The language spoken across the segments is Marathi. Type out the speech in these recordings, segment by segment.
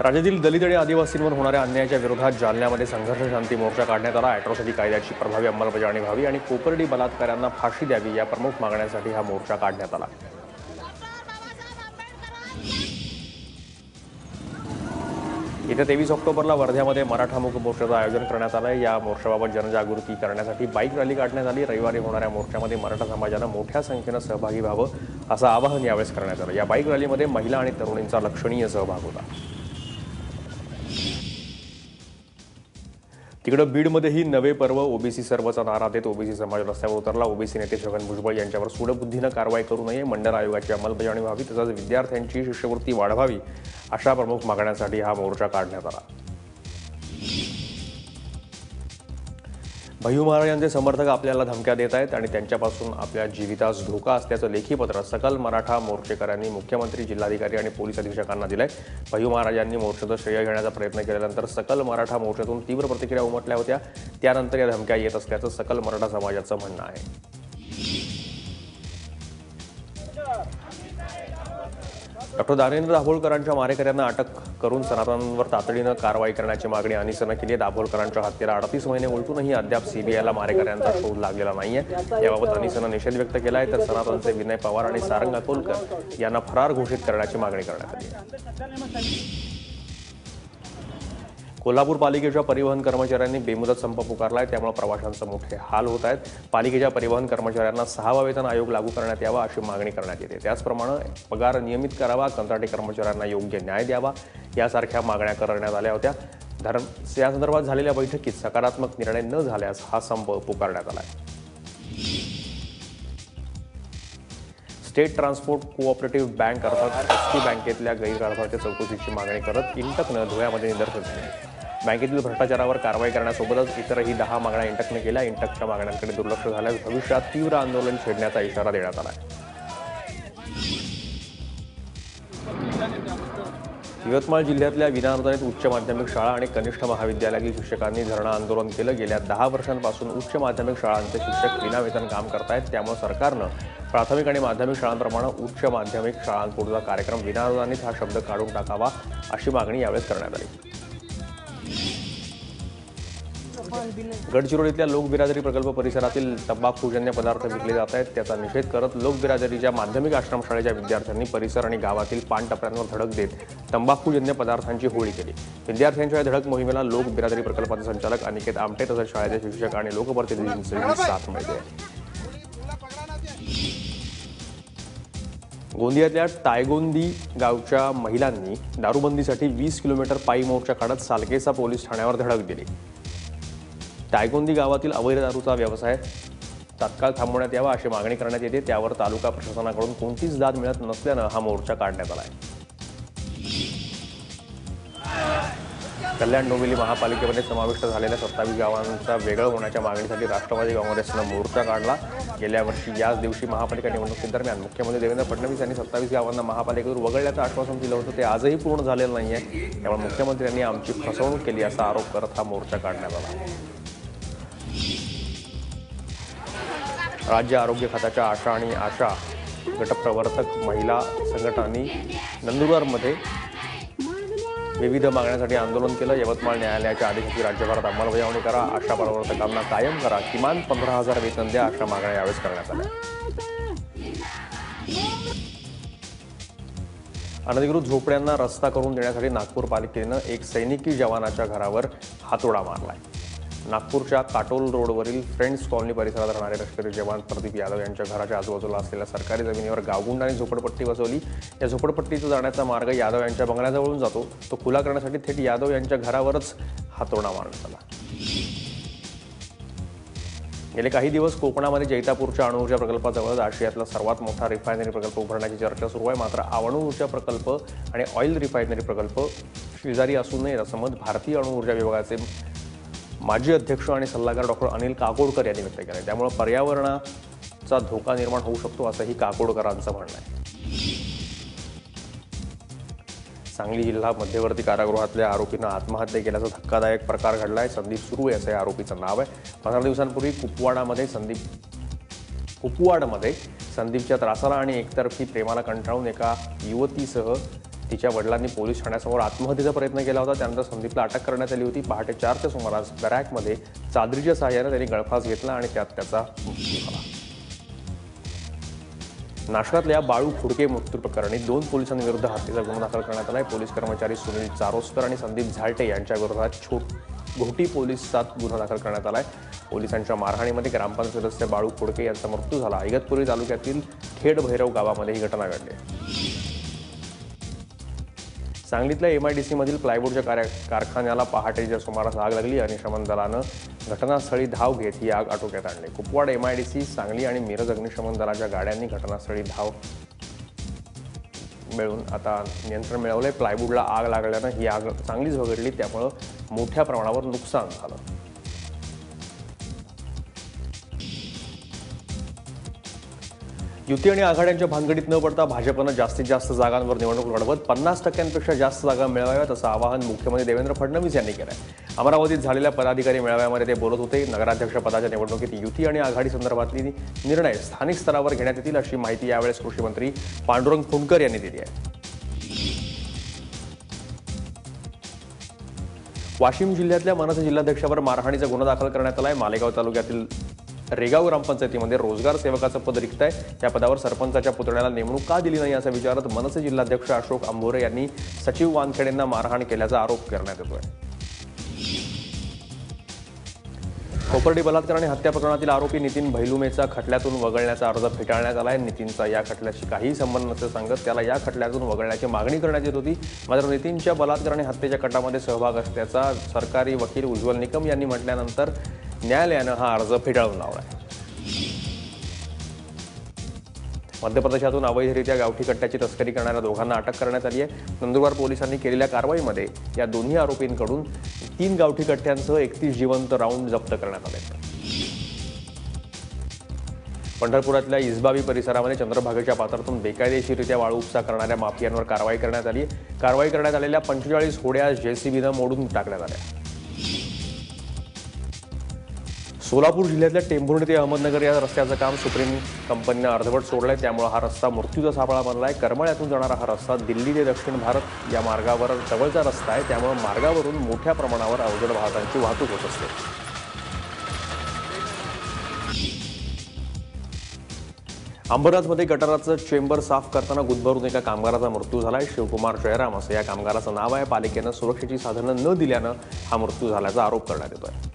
राज्यातील दलित आणि आदिवासींवर होणाऱ्या अन्यायाच्या विरोधात जालन्यामध्ये संघर्ष शांती मोर्चा काढण्यात आला। अॅट्रॉसिटी कायद्याची प्रभावी अंमलबजावणी व्हावी आणि कोपर्डी बलात्काऱ्यांना फाशी द्यावी या प्रमुख मागण्यांसाठी हा मोर्चा काढण्यात आला। येत्या 23 ऑक्टोबरला वर्ध्यामध्ये मराठा मुक मोर्चाचं आयोजन करण्यात आलं आहे। या मोर्चाबाबत जनजागृती करण्यासाठी बाईक रॅली काढण्यात आली। रविवारी होणाऱ्या मोर्चामध्ये मराठा समाजानं मोठ्या संख्येनं सहभागी व्हावं असं आवाहन यावेळेस करण्यात आलं। या बाईक रॅलीमध्ये महिला आणि तरुणींचा लक्षणीय सहभाग होता। तिकडे बीडमध्येही नवे पर्व ओबीसी सर्वचा नारा देत ओबीसी समाज रस्त्यावर उतरला। ओबीसी नेते छगन भुजबळ यांच्यावर सूडबुद्धीनं कारवाई करू नये, मंडळ आयोगाची अंमलबजावणी व्हावी तसंच विद्यार्थ्यांची शिष्यवृत्ती वाढवावी अशा प्रमुख मागण्यांसाठी हा मोर्चा काढण्यात आला। भय्यू महाराजांचे समर्थक आपल्याला धमक्या देत आहेत आणि त्यांच्यापासून आपल्या जीवितास धोका असल्याचं लेखी पत्र सकल मराठा मोर्चेकऱ्यांनी मुख्यमंत्री, जिल्हाधिकारी आणि पोलीस अधीक्षकांना दिलंय। भय्यू महाराजांनी मोर्चाचं श्रेय घेण्याचा प्रयत्न केल्यानंतर सकल मराठा मोर्चातून तीव्र प्रतिक्रिया उमटल्या होत्या। त्यानंतर या धमक्या येत असल्याचं सकल मराठा समाजाचं म्हणणं आहे। डॉक्टर दानेंद्र दाभोळकरांच्या मारेकऱ्यांना अटक करून सनातनवर तातडीनं कारवाई करण्याची मागणी अनिसनं केली आहे। दाभोळकरांच्या हत्येला 38 महिने उलटूनही अद्याप सीबीआयला मारेकऱ्यांचा शोध लागलेला नाहीये। याबाबत अनिसनं निषेध व्यक्त केला आहे, तर सनातनचे विनय पवार आणि सारंग अकोलकर यांना फरार घोषित करण्याची मागणी करण्यात आली आहे। कोल्हापूर पालिकेच्या परिवहन कर्मचाऱ्यांनी बेमुदत संप पुकारलाय, त्यामुळे प्रवाशांचे मोठे हाल होत आहेत। पालिकेच्या परिवहन कर्मचाऱ्यांना 6वा वेतन आयोग लागू करण्यात यावा अशी मागणी करण्यात येते। त्याचप्रमाणे पगार नियमित करावा, कंत्राटी कर्मचाऱ्यांना योग्य न्याय द्यावा यासारख्या मागण्या करण्यात आल्या होत्या। या संदर्भात झालेल्या बैठकीत सकारात्मक निर्णय न झाल्यास हा संप पुकारण्यात आला आहे। स्टेट ट्रान्सपोर्ट कोऑपरेटिव्ह बँक अर्थात एसटी बँकेतल्या गैरकारभाराच्या चौकशीची मागणी करत इंटकनं धुळ्यामध्ये निदर्शन केले। बँकेतील भ्रष्टाचारावर कारवाई करण्यासोबतच इतरही 10 मागण्या इंटकनं केल्या। इंटकच्या मागण्यांकडे दुर्लक्ष झाल्यास भविष्यात तीव्र आंदोलन छेडण्याचा इशारा देण्यात आला आहे। यवतमाळ जिल्ह्यातल्या विनाअनुदानित उच्च माध्यमिक शाळा आणि कनिष्ठ महाविद्यालयातील शिक्षकांनी धरणं आंदोलन केलं। गेल्या 10 वर्षांपासून उच्च माध्यमिक शाळांचे शिक्षक विनावेतन काम करतायत, त्यामुळे सरकारनं प्राथमिक आणि माध्यमिक शाळांप्रमाणे उच्च माध्यमिक शाळांपुढचा कार्यक्रम विनाअनुदानित हा शब्द काढून टाकावा अशी मागणी यावेळेस करण्यात आली। गडचिरोलीतल्या लोकबिरादरी प्रकल्प परिसरातील तंबाखूजन्य पदार्थ विकले जात आहेत, त्याचा निषेध करत लोकबिरादरीच्या माध्यमिक आश्रमशाळेच्या विद्यार्थ्यांनी परिसर आणि गावातील पानटपऱ्यांवर धडक देत तंबाखूजन्य पदार्थांची होळी केली। विद्यार्थ्यांच्या धडक मोहिमेला लोकबिरादरी प्रकल्पाचे संचालक अनिकेत आमटे तसंच शाळेचे शिक्षक आणि लोकप्रतिनिधींची साथ मिळते। गोंदियातल्या टायगोंदी गावच्या महिलांनी दारूबंदीसाठी 20 किलोमीटर पायी मोर्चा काढत सालकेसा पोलीस ठाण्यावर धडक दिली। टायगोंदी गावातील अवैध दारूचा व्यवसाय तात्काळ थांबवण्यात यावा अशी मागणी करण्यात येते। त्यावर तालुका प्रशासनाकडून कोणतीच दाद मिळत नसल्यानं हा मोर्चा काढण्यात आला आहे। कल्याण डोंबिवली महापालिकेमध्ये समाविष्ट झालेल्या 27 गावांचा वेगळं होण्याच्या मागणीसाठी राष्ट्रवादी काँग्रेसनं मोर्चा काढला। गेल्या वर्षी याच दिवशी महापालिका निवडणुकीदरम्यान मुख्यमंत्री देवेंद्र फडणवीस यांनी 27 गावांना महापालिकेतून वगळण्याचं आश्वासन दिलं होतं, ते आजही पूर्ण झालेलं नाहीये। त्यामुळे मुख्यमंत्र्यांनी आमची फसवणूक केली असा आरोप करत हा मोर्चा काढण्यात आला। राज्य आरोग्य खात्याच्या आशा आणि आशा गटप्रवर्तक महिला संघटनांनी नंदुरबारमध्ये विविध मागण्यांसाठी आंदोलन केलं। यवतमाळ न्यायालयाच्या आदेशाची राज्यभरात अंमलबजावणी करा, आशा प्रवर्तकांना कायम करा, किमान 15,000 वेतन द्या अशा मागण्या यावेळेस करण्यात आल्या। अनधिकृत झोपड्यांना रस्ता करून देण्यासाठी नागपूर पालिकेनं एक सैनिकी जवानाच्या घरावर हातोडा मारलाय। नागपूरच्या काटोल रोडवरील फ्रेंड्स कॉलनी परिसरात राहणारे लष्करी जवान प्रदीप यादव यांच्या घराच्या आजूबाजूला असलेल्या सरकारी जमिनीवर गावगुंडांनी झोपडपट्टी बसवली। या झोपडपट्टीचा जाण्याचा मार्ग यादव यांच्या बंगल्याजवळून जातो, तो खुला करण्यासाठी थेट यादव यांच्या घरावरच हातोडा मारण्यात आला। गेले काही दिवस कोकणामध्ये जैतापूरच्या अणुऊर्जा प्रकल्पाजवळ आशियातला सर्वात मोठा रिफायनरी प्रकल्प उभारण्याची चर्चा सुरू आहे। मात्र अणुऊर्जा प्रकल्प आणि ऑइल रिफायनरी प्रकल्प शेजारी असू नये असं मत भारतीय अणुऊर्जा विभागाचे माजी अध्यक्ष आणि सल्लागार डॉक्टर अनिल काकोडकर यांनी व्यक्त केलं आहे। त्यामुळे पर्यावरणाचा धोका निर्माण होऊ शकतो असंही काकोडकरांचं म्हणणं आहे। सांगली जिल्हा मध्यवर्ती कारागृहातल्या आरोपीनं आत्महत्या केल्याचा धक्कादायक प्रकार घडलाय। संदीप सुरू असं या आरोपीचं नाव आहे। 15 दिवसांपूर्वी कुपवाडमध्ये संदीपच्या त्रासाला आणि एकतर्फी प्रेमाला कंटाळून एका युवतीसह तिच्या वडिलांनी पोलीस ठाण्यासमोर आत्महत्येचा प्रयत्न केला होता. त्यानंतर संदीपला अटक करण्यात आली होती. पहाटे 4च्या सुमारास बॅरॅकमध्ये चादरीच्या सहाय्याने त्यांनी गळफास घेतला आणि त्यात त्याचा मृत्यू झाला. नाशकातल्या बाळू खुडके मृत्यू प्रकरणी 2 पोलिसांविरुद्ध हत्येचा गुन्हा दाखल करण्यात आला आहे. पोलीस कर्मचारी सुनील चारोस्कर आणि संदीप झालटे यांच्या विरोधात घोटी पोलिसात गुन्हा दाखल करण्यात आला आहे. पोलिसांच्या मारहाणीमध्ये ग्रामपंचायत सदस्य बाळू खुडके यांचा मृत्यू झाला. इगतपुरी तालुक्यातील खेड भैरव गावामध्ये ही घटना घडली. सांगलीतल्या MIDC मधील प्लायवूडच्या कारखान्याला पहाटेच्या सुमारास आग लागली. अग्निशमन दलानं घटनास्थळी धाव घेत ही आग आटोक्यात आणली. कुपवाड, MIDC, सांगली आणि मिरज अग्निशमन दलाच्या गाड्यांनी घटनास्थळी धाव मिळून आता नियंत्रण मिळवलंय. प्लायवूडला आग लागल्यानं ही आग चांगलीच भगडली. त्यामुळं मोठ्या प्रमाणावर नुकसान झालं. युती आणि आघाड्यांच्या भानगडीत न पडता भाजपनं जास्तीत जास्त जागांवर निवडणूक लढवत 50% जास्त जागा मिळवाव्यात असं आवाहन मुख्यमंत्री देवेंद्र फडणवीस यांनी केलं आहे. अमरावतीत झालेल्या पदाधिकारी मेळाव्यामध्ये ते बोलत होते. नगराध्यक्ष पदाच्या निवडणुकीत युती आणि आघाडी संदर्भातली निर्णय स्थानिक स्तरावर घेण्यात येतील अशी माहिती यावेळेस कृषी मंत्री पांडुरंग फुंडकर यांनी दिली आहे. वाशिम जिल्ह्यातल्या मनसे जिल्हाध्यक्षावर मारहाणीचा गुन्हा दाखल करण्यात आला आहे. मालेगाव तालुक्यातील रेगाव ग्रामपंचायतीमध्ये रोजगार सेवकाचं पद रिक्त आहे. या पदावर सरपंचाच्या पुतण्याला नेमणूक का दिली नाही असा विचारत मनसे जिल्हाध्यक्ष अशोक अंभोरे यांनी सचिव वानखेडेंना मारहाण केल्याचा आरोप करण्यात येतोय. कोपर्डी बलात्कार आणि हत्या प्रकरणातील आरोपी नितीन भैलुमेचा खटल्यातून वगळण्याचा अर्ज फेटाळण्यात आला आहे. नितीनचा या खटल्याशी काहीही संबंध नसल्याचं सांगत त्याला या खटल्यातून वगळण्याची मागणी करण्यात येत होती. मात्र नितीनच्या बलात्कार आणि हत्येच्या कटामध्ये सहभाग असल्याचा सरकारी वकील उज्ज्वल निकम यांनी म्हटल्यानंतर न्यायालयानं हा अर्ज फेटाळून लावला आहे. मध्य प्रदेशातून अवैधरित्या गावठी कट्ट्याची तस्करी करणाऱ्या दोघांना अटक करण्यात आली आहे. नंदुरबार पोलिसांनी केलेल्या कारवाईमध्ये या दोन्ही आरोपींकडून 3 गावठी कट्ट्यांसह 31 जिवंत राऊंड जप्त करण्यात आले. पंढरपुरातल्या इसबावी परिसरामध्ये चंद्रभागेच्या पात्रातून बेकायदेशीररित्या वाळू उपसा करणाऱ्या माफियांवर कारवाई करण्यात आली. कारवाई करण्यात आलेल्या 45 होड्या JCBनं मोडून टाकण्यात आल्या. सोलापूर जिल्ह्यातल्या टेंभुर्णी ते अहमदनगर या रस्त्याचं काम सुप्रीम कंपनीनं अर्धवट सोडलंय. त्यामुळे हा रस्ता मृत्यूचा सापळा बनलाय. करमाळ्यातून जाणारा हा रस्ता दिल्ली ते दक्षिण भारत या मार्गावर जवळचा रस्ता आहे. त्यामुळे मार्गावरून मोठ्या प्रमाणावर अवजड वाहनांची वाहतूक होत असते. अंबरनाथमध्ये गटाराचं चेंबर साफ करताना गुदमरून एका कामगाराचा मृत्यू झालाय. शिवकुमार जयराम असं या कामगाराचं नाव आहे. पालिकेनं सुरक्षेची साधनं न दिल्यानं हा मृत्यू झाल्याचा आरोप करण्यात येतोय.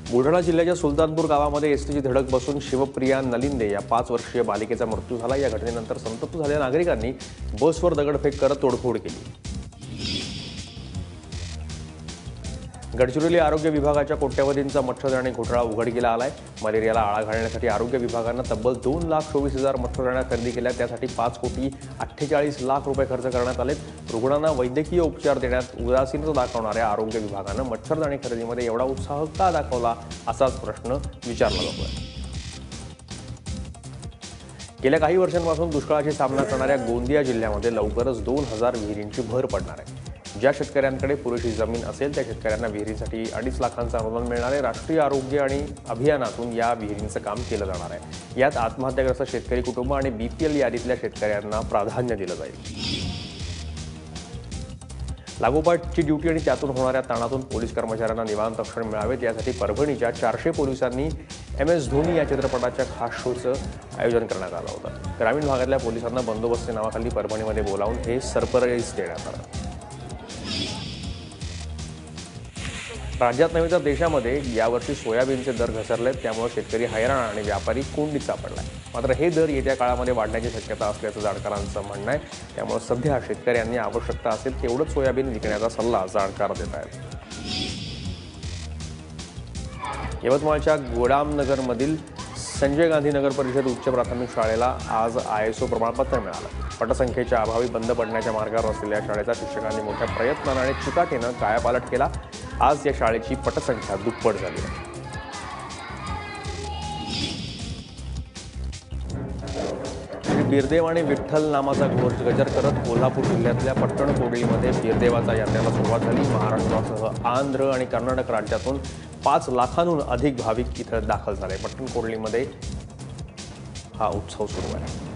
बुलढाणा जिल्ह्याच्या सुलतानपूर गावामध्ये एसटीची धडक बसून शिवप्रिया नलिंदे या 5 वर्षीय बालिकेचा मृत्यू झाला. या घटनेनंतर संतप्त झालेल्या नागरिकांनी बसवर दगडफेक करत तोडफोड केली. गडचिरोली आरोग्य विभागाच्या कोट्यवधींचा मच्छरदाणी घोटाळा उघडकीला आलाय. मलेरियाला आळा घालण्यासाठी आरोग्य विभागानं तब्बल 2,24,000 मच्छरदाण्या खरेदी केल्या. त्यासाठी 5,48,00,000 रुपये खर्च करण्यात आलेत. रुग्णांना वैद्यकीय उपचार देण्यात उदासीनता दाखवणाऱ्या आरोग्य विभागानं मच्छरदाणी खरेदीमध्ये एवढा उत्साह का दाखवला असाच प्रश्न विचारला जातोय. गेल्या काही वर्षांपासून दुष्काळाशी सामना करणाऱ्या गोंदिया जिल्ह्यामध्ये लवकरच 2,000 विहिरींची भर पडणार आहे. ज्या शेतकऱ्यांकडे पुरेशी जमीन असेल त्या शेतकऱ्यांना विहिरींसाठी 2.5 लाखांचं अनुदान मिळणार आहे. राष्ट्रीय आरोग्य आणि अभियानातून या विहिरींचं काम केलं जाणार आहे. यात आत्महत्याग्रस्त शेतकरी कुटुंब आणि BPL यादीतल्या शेतकऱ्यांना प्राधान्य दिलं जाईल. लागोपाठची ड्युटी आणि त्यातून होणाऱ्या ताणातून पोलीस कर्मचाऱ्यांना निवांत क्षण मिळावेत यासाठी परभणीच्या 400 पोलिसांनी MS धोनी या चित्रपटाच्या खास शोचं आयोजन करण्यात आलं होतं. ग्रामीण भागातल्या पोलिसांना बंदोबस्ती नावाखाली परभणीमध्ये बोलावून हे सरप्राईज देण्यात आलं. राज्यात नव्हे तर देशामध्ये यावर्षी सोयाबीनचे दर घसरलेत. त्यामुळे शेतकरी हैराण आणि व्यापारी कोंडीत सापडलाय. मात्र हे दर येत्या काळामध्ये वाढण्याची शक्यता असल्याचं जाणकारांचं म्हणणं आहे. त्यामुळे सध्या शेतकऱ्यांनी आवश्यकता असेल तेवढंच सोयाबीन विकण्याचा सल्ला जाणकार देत आहेत. यवतमाळच्या गोडामनगरमधील संजय गांधी नगर परिषद उच्च प्राथमिक शाळेला आज ISO प्रमाणपत्र मिळालं. पटसंख्येच्या अभावी बंद पडण्याच्या मार्गावर असलेल्या शाळेचा शिक्षकांनी मोठ्या प्रयत्नानं आणि चिकाटीनं कायापालट केला. आज या शाळेची पटसंख्या दुप्पट झाली आहे. बिरदेव आणि विठ्ठल नामाचा घोष गजर करत कोल्हापूर जिल्ह्यातल्या पट्टण कोडलीमध्ये बिरदेवाचा यात्रेला सुरुवात झाली. महाराष्ट्रासह आंध्र आणि कर्नाटक राज्यातून 5 लाखांहून अधिक भाविक इथं दाखल झाले. पट्टण कोडलीमध्ये हा उत्सव सुरू आहे.